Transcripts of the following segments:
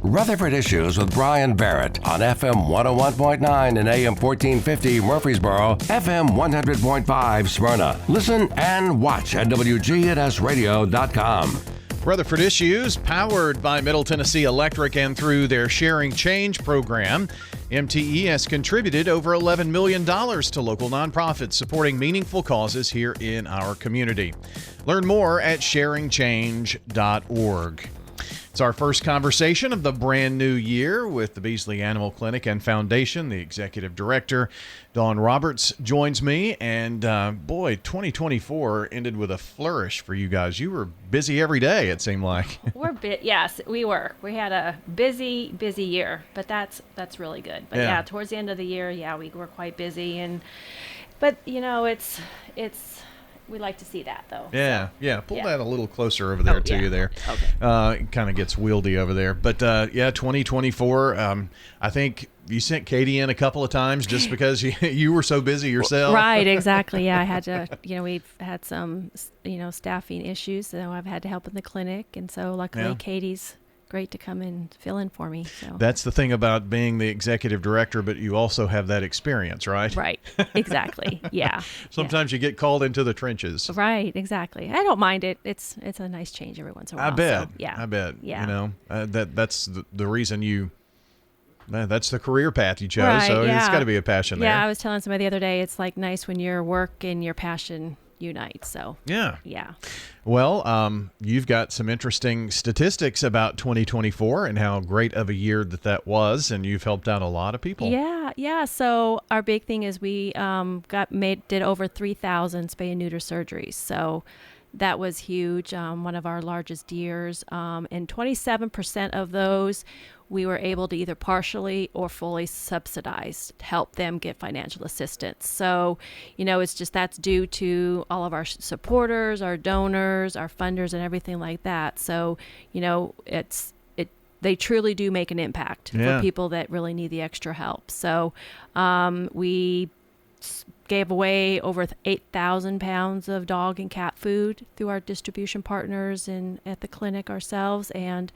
Rutherford Issues with Bryan Barrett on FM 101.9 and AM 1450 Murfreesboro, FM 100.5 Smyrna. Listen and watch at WGNSradio.com. Rutherford Issues, powered by Middle Tennessee Electric and through their Sharing Change program. MTE has contributed over $11 million to local nonprofits supporting meaningful causes here in our community. Learn more at sharingchange.org. It's our first conversation of the brand new year with the Beesley Animal Clinic and Foundation. The executive director, Dawn Roberts, joins me. And boy, 2024 ended with a flourish for you guys. You were busy every day, it seemed like. Yes, we were. We had a busy year, but that's really good. But yeah, towards the end of the year, we were quite busy. But you know, it's. We like to see that, though. Yeah. Pull that a little closer over there you there. Okay. It kind of gets wieldy over there. But, 2024, I think you sent Katie in a couple of times just because you were so busy yourself. Right, exactly. Yeah, I had to, we've had some, staffing issues, so I've had to help in the clinic. And so luckily Katie's great to come and fill in for me. So that's the thing about being the executive director, but you also have that experience, right? Right. Exactly. Yeah. Sometimes you get called into the trenches. Right. Exactly. I don't mind it. It's a nice change every once in a while. I bet. So, yeah. I bet. Yeah. That's the reason that's the career path you chose. Right, so it's got to be a passion there. Yeah. I was telling somebody the other day, it's like nice when your work and your passion unite. So yeah. Well, you've got some interesting statistics about 2024 and how great of a year that was, and you've helped out a lot of people. Yeah. So our big thing is we did over 3,000 spay and neuter surgeries. So that was huge. One of our largest years, and 27% of those we were able to either partially or fully subsidize to help them get financial assistance. So, it's just that's due to all of our supporters, our donors, our funders, and everything like that. So, they truly do make an impact for people that really need the extra help. So, we gave away over 8,000 pounds of dog and cat food through our distribution partners and at the clinic ourselves. And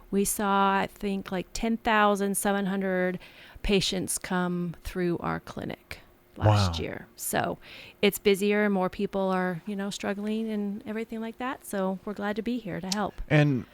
we saw, I think, like 10,700 patients come through our clinic last year. So it's busier and more people are, struggling and everything like that. So we're glad to be here to help. And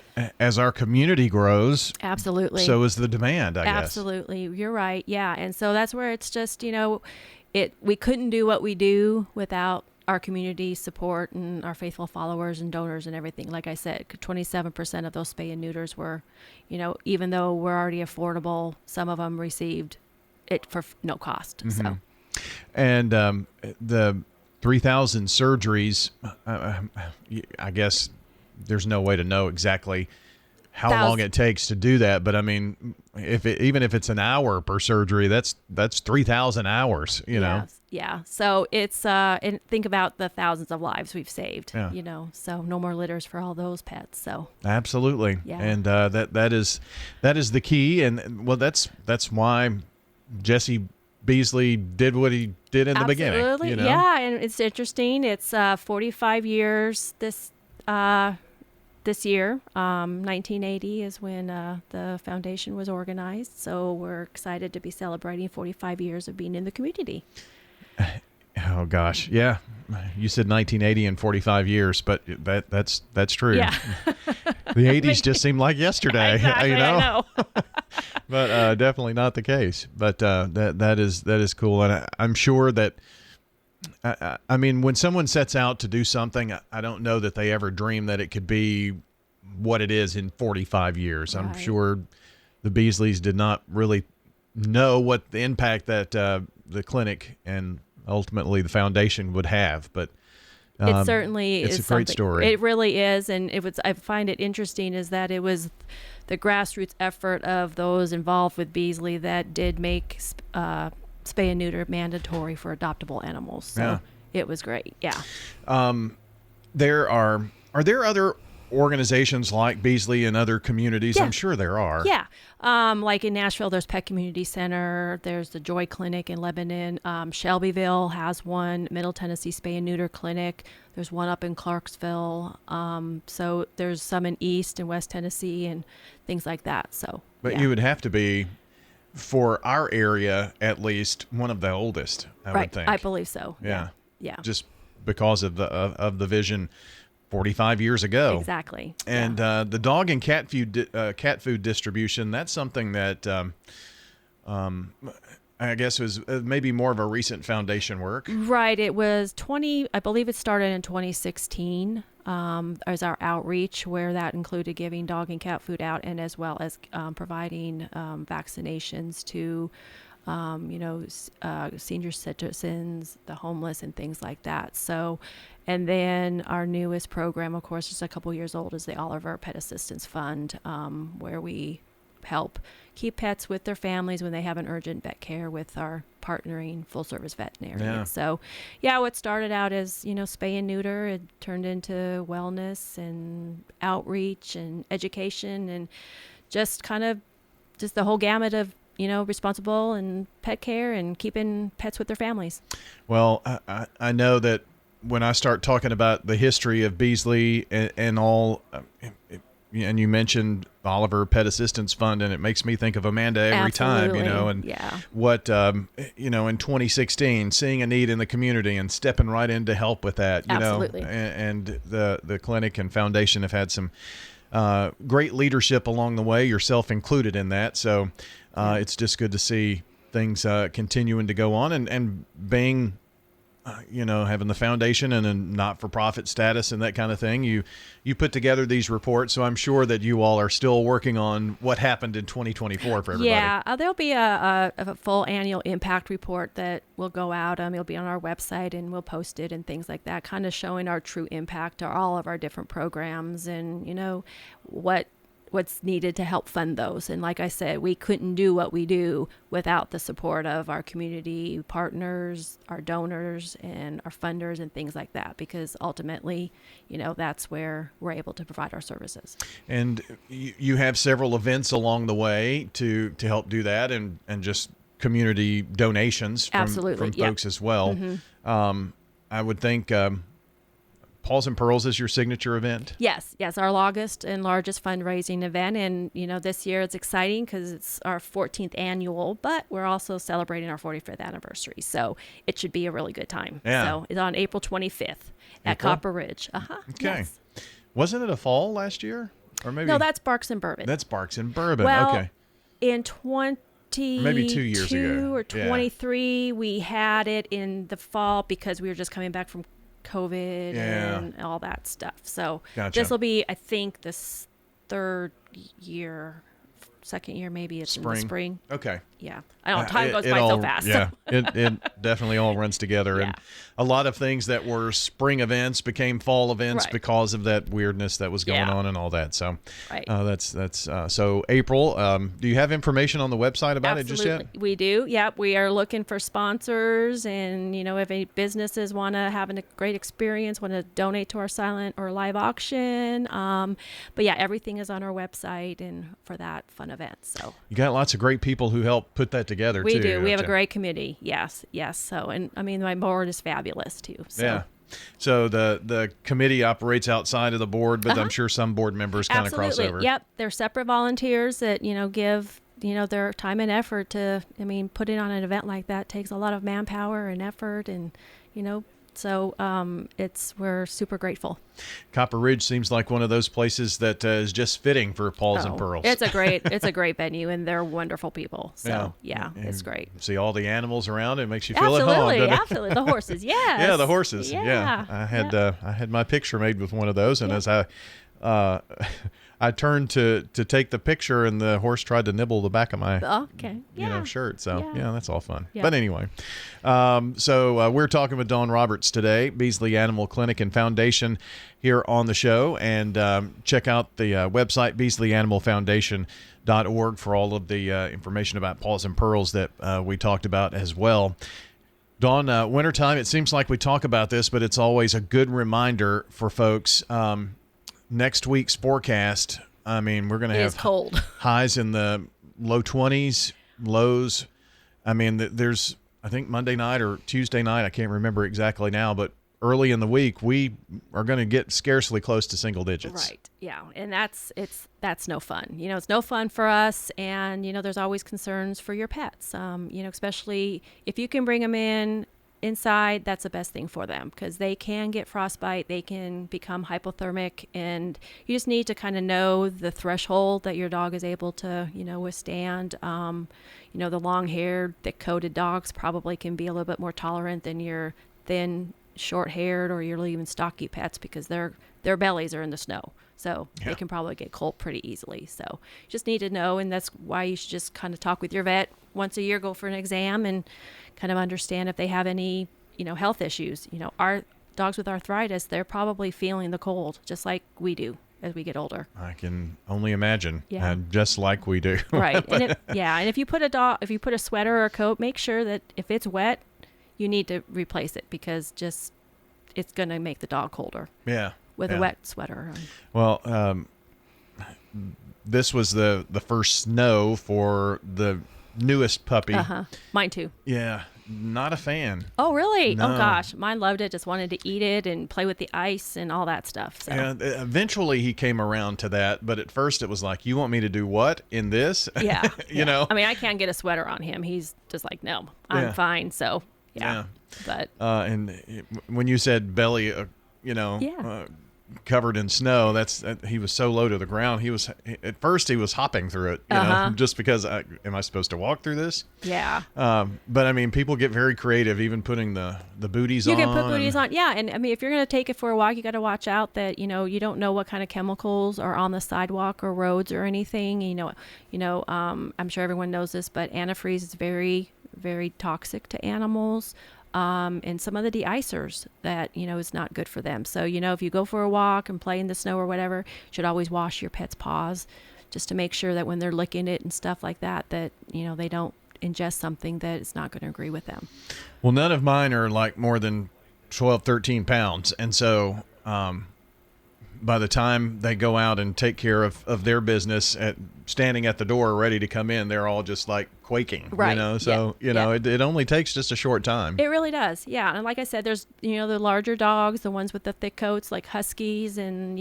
as our community grows, absolutely, so is the demand, I guess. Absolutely. You're right. Yeah. And so that's where it's just, we couldn't do what we do without our community support and our faithful followers and donors and everything. Like I said, 27% of those spay and neuters were, even though we're already affordable, some of them received it for no cost. Mm-hmm. So, and the 3,000 surgeries, I guess there's no way to know exactly how long it takes to do that, but I mean, even if it's an hour per surgery, that's 3,000 hours, know. Yeah. So it's and think about the thousands of lives we've saved. So no more litters for all those pets. So absolutely. Yeah. And that is the key, and well, that's why Jesse Beesley did what he did in the beginning. Absolutely. Yeah, and it's interesting. It's 45 years this year. 1980 is when the foundation was organized. So we're excited to be celebrating 45 years of being in the community. Oh gosh, yeah. You said 1980 and 45 years, but that's true. Yeah. The 80s just seemed like yesterday. Exactly, I know. But definitely not the case. But that is cool, and I'm sure that. I mean, when someone sets out to do something, I don't know that they ever dream that it could be what it is in 45 years. Right. I'm sure the Beesleys did not really know what the impact that the clinic and ultimately the foundation would have. But it certainly it's is a great story. It really is. And I find it interesting is that it was the grassroots effort of those involved with Beesley that did make spay and neuter mandatory for adoptable animals. So it was great. Yeah. Are there other organizations like Beesley and other communities? Yeah. I'm sure there are. Yeah. Like in Nashville, there's Pet Community Center. There's the Joy Clinic in Lebanon. Shelbyville has one. Middle Tennessee Spay and Neuter Clinic. There's one up in Clarksville. So there's some in East and West Tennessee and things like that. So, But yeah. you would have to be, for our area at least, one of the oldest, I would think. I believe so. Yeah. Yeah. Just because of the vision 45 years ago. Exactly. And the dog and cat food distribution, that's something that I guess was maybe more of a recent foundation work. Right. It was I believe it started in 2016 as our outreach, where that included giving dog and cat food out, and as well as providing vaccinations to senior citizens, the homeless, and things like that. So, and then our newest program, of course, is a couple years old, is the Oliver Pet Assistance Fund, where we help keep pets with their families when they have an urgent vet care with our partnering full service veterinarian. Yeah. So, yeah, what started out as, spay and neuter, it turned into wellness and outreach and education and just the whole gamut of responsible and pet care and keeping pets with their families. Well, I know that when I start talking about the history of Beesley and all, and you mentioned Oliver Pet Assistance Fund, and it makes me think of Amanda every time, and what, in 2016, seeing a need in the community and stepping right in to help with that, Absolutely. and the clinic and foundation have had some great leadership along the way, yourself included in that. So it's just good to see things continuing to go on and being, having the foundation and a not-for-profit status and that kind of thing. You put together these reports, so I'm sure that you all are still working on what happened in 2024 for everybody. Yeah, there'll be a full annual impact report that will go out. It'll be on our website, and we'll post it and things like that, kind of showing our true impact to all of our different programs and, what's needed to help fund those. And like I said, we couldn't do what we do without the support of our community partners, our donors, and our funders and things like that, because ultimately, that's where we're able to provide our services. And you have several events along the way to help do that, and just community donations from folks as well. Mm-hmm. I would think Paws and Pearls is your signature event? Yes, our longest and largest fundraising event. And, this year it's exciting because it's our 14th annual, but we're also celebrating our 45th anniversary. So it should be a really good time. Yeah. So it's on April 25th at Copper Ridge. Okay. Yes. Wasn't it a fall last year? Or maybe No, that's Barks and Bourbon. That's Barks and Bourbon. Well, okay. In maybe 2 years ago or 23, we had it in the fall because we were just coming back from COVID and all that stuff. So Gotcha. This will be, I think, this second year, maybe it's in the spring. Okay. Yeah. I don't know. Time goes by so fast. Yeah. It definitely all runs together. Yeah. And a lot of things that were spring events became fall events because of that weirdness that was going on and all that. So that's so April, do you have information on the website about it just yet? We do. Yep. We are looking for sponsors, and, if any businesses want to have a great experience, want to donate to our silent or live auction. But yeah, everything is on our website and for that fun event. So you got lots of great people who help put that together. We too. do. We have a great committee. Yes. So, and I mean, my board is fabulous too. So. Yeah. So the committee operates outside of the board, but I'm sure some board members kind of cross over. Yep. They're separate volunteers that, give, their time and effort to, putting on an event like that takes a lot of manpower and effort, and, so we're super grateful. Copper Ridge seems like one of those places that is just fitting for Paws and Pearls. It's a great venue, and they're wonderful people. So yeah, it's great. See all the animals around, it makes you feel at home. Absolutely. The horses, yes. Yeah, the horses. Yeah. I had my picture made with one of those, and as I turned to take the picture, and the horse tried to nibble the back of my shirt. So that's all fun. Yeah. But anyway, so we're talking with Dawn Roberts today, Beesley Animal Clinic and Foundation, here on the show. And check out the website, BeasleyAnimalFoundation.org, for all of the information about Paws and Pearls that we talked about as well. Dawn, wintertime, it seems like we talk about this, but it's always a good reminder for folks next week's forecast, I mean, we're going to have cold. highs in the low 20s, lows. I mean, there's, I think Monday night or Tuesday night, I can't remember exactly now, but early in the week, we are going to get scarcely close to single digits. Right. Yeah. And that's no fun. It's no fun for us. And, there's always concerns for your pets, especially if you can bring them inside, that's the best thing for them because they can get frostbite, they can become hypothermic, and you just need to kind of know the threshold that your dog is able to, withstand. The long-haired, thick-coated dogs probably can be a little bit more tolerant than your thin, short-haired or your even stocky pets because their bellies are in the snow. So they can probably get cold pretty easily. So you just need to know, and that's why you should just kind of talk with your vet once a year, go for an exam, and kind of understand if they have any, health issues. Our dogs with arthritis, they're probably feeling the cold just like we do as we get older. I can only imagine. Yeah. Just like we do. Right. And if you put a sweater or a coat, make sure that if it's wet, you need to replace it because it's going to make the dog colder. Yeah. With a wet sweater. Well, this was the first snow for the newest puppy. Mine too. Yeah. Not a fan. Oh, really? No. Oh, gosh. Mine loved it. Just wanted to eat it and play with the ice and all that stuff. So. Yeah, eventually he came around to that, but at first it was like, you want me to do what in this? Yeah. you know? I mean, I can't get a sweater on him. He's just like, no, I'm fine. So, yeah. But when you said belly, covered in snow, he was so low to the ground. At first he was hopping through it, just because am I supposed to walk through this? Yeah. But I mean, people get very creative, even putting the booties on. You can put booties on. Yeah. And I mean, if you're going to take it for a walk, you got to watch out that, you don't know what kind of chemicals are on the sidewalk or roads or anything. I'm sure everyone knows this, but antifreeze is very, very toxic to animals. And some of the de-icers that, is not good for them. So, if you go for a walk and play in the snow or whatever, you should always wash your pet's paws just to make sure that when they're licking it and stuff like that, that, they don't ingest something that is not going to agree with them. Well, none of mine are like more than 12, 13 pounds. And so, by the time they go out and take care of their business standing at the door ready to come in, they're all just like quaking, right. So, it only takes just a short time. It really does. Yeah. And like I said, there's, the larger dogs, the ones with the thick coats, like huskies, and,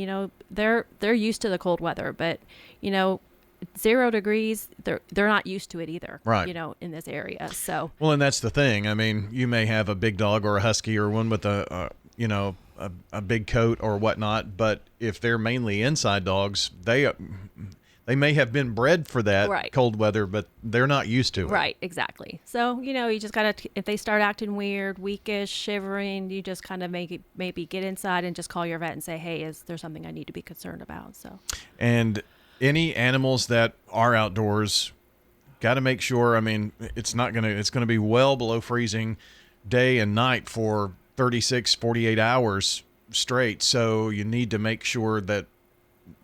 they're used to the cold weather, but, 0 degrees, they're not used to it either, right. In this area. So, well, and that's the thing. I mean, you may have a big dog or a husky or one with a big coat or whatnot, but if they're mainly inside dogs, they may have been bred for that right. cold weather, but they're not used to it. Right, exactly. So, you just got to, if they start acting weird, weakish, shivering, you just kind of maybe get inside and just call your vet and say, hey, is there something I need to be concerned about? So, and any animals that are outdoors, got to make sure, I mean, it's going to be well below freezing day and night for 36, 48 hours straight. So you need to make sure that,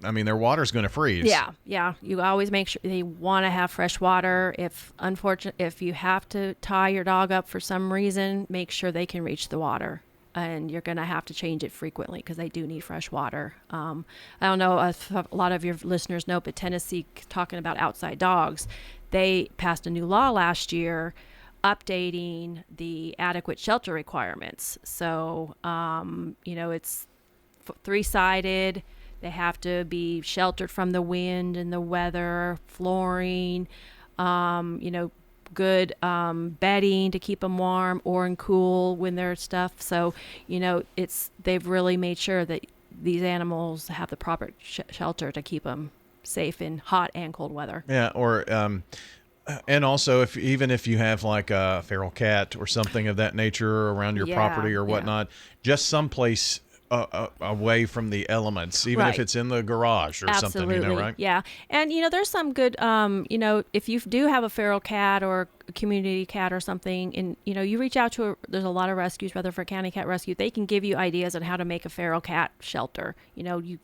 their water's going to freeze. Yeah. You always make sure they want to have fresh water. If you have to tie your dog up for some reason, make sure they can reach the water. And you're going to have to change it frequently because they do need fresh water. I don't know if a lot of your listeners know, but Tennessee, talking about outside dogs, they passed a new law last year updating the adequate shelter requirements. So, it's 3-sided. They have to be sheltered from the wind and the weather, flooring, good bedding to keep them warm or and cool when they're stuff. So, they've really made sure that these animals have the proper shelter to keep them safe in hot and cold weather. Yeah, or and also, even if you have like a feral cat or something of that nature around your property or whatnot, just someplace away from the elements, even if it's in the garage or Absolutely. something, right? Yeah. And, there's some good, if you do have a feral cat or a community cat or something, and, you reach out to there's a lot of rescues, Rutherford County Cat Rescue, they can give you ideas on how to make a feral cat shelter. You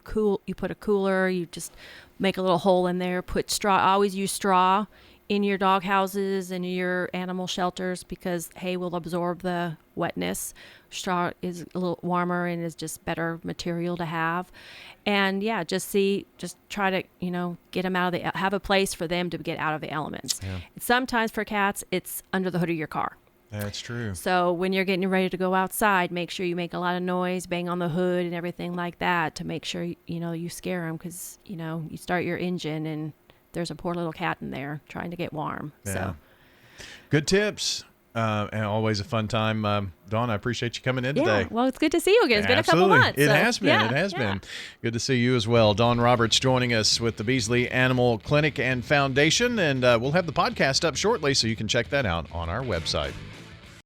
put a cooler, you just make a little hole in there, put straw, always use straw in your dog houses and your animal shelters, because hay will absorb the wetness. Straw is a little warmer and is just better material to have. And yeah, just try to, get them out of have a place for them to get out of the elements. Yeah. Sometimes for cats, it's under the hood of your car. That's true. So when you're getting ready to go outside, make sure you make a lot of noise, bang on the hood and everything like that to make sure, you scare them, because, you start your engine and there's a poor little cat in there trying to get warm. Yeah. So good tips. And always a fun time. Dawn, I appreciate you coming in today. Well, it's good to see you again. It's been a couple months. It has been. Good to see you as well. Dawn Roberts joining us with the Beesley Animal Clinic and Foundation. And we'll have the podcast up shortly, so you can check that out on our website.